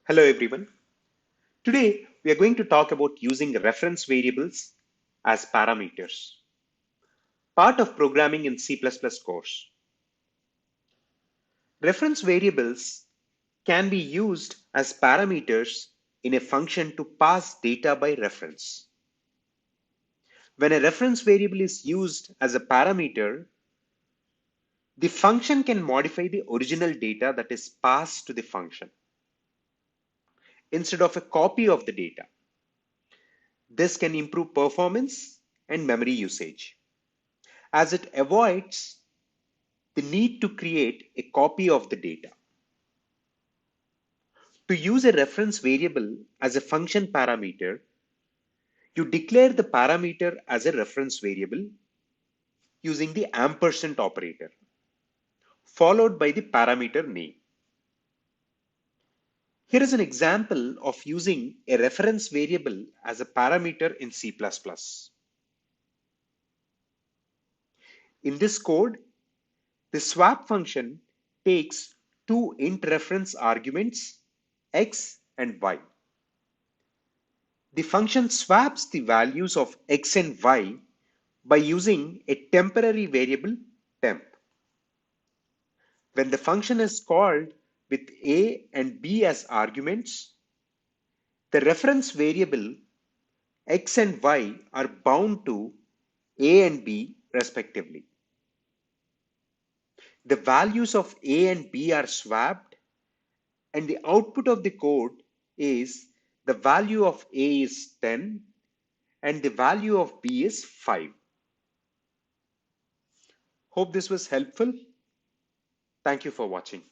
Hello everyone. Today we are going to talk about using reference variables as parameters, part of programming in C++ course. Reference variables can be used as parameters in a function to pass data by reference. When a reference variable is used as a parameter, the function can modify the original data that is passed to the function instead of a copy of the data. This can improve performance and memory usage, as it avoids the need to create a copy of the data. To use a reference variable as a function parameter, you declare the parameter as a reference variable using the ampersand operator, followed by the parameter name. Here is an example of using a reference variable as a parameter in C++. In this code, the swap function takes two int reference arguments, x and y. The function swaps the values of x and y by using a temporary variable temp. When the function is called with a and b as arguments, the reference variable x and y are bound to a and b respectively. The values of a and b are swapped, and the output of the code is the value of a is 10 and the value of b is 5. Hope this was helpful. Thank you for watching.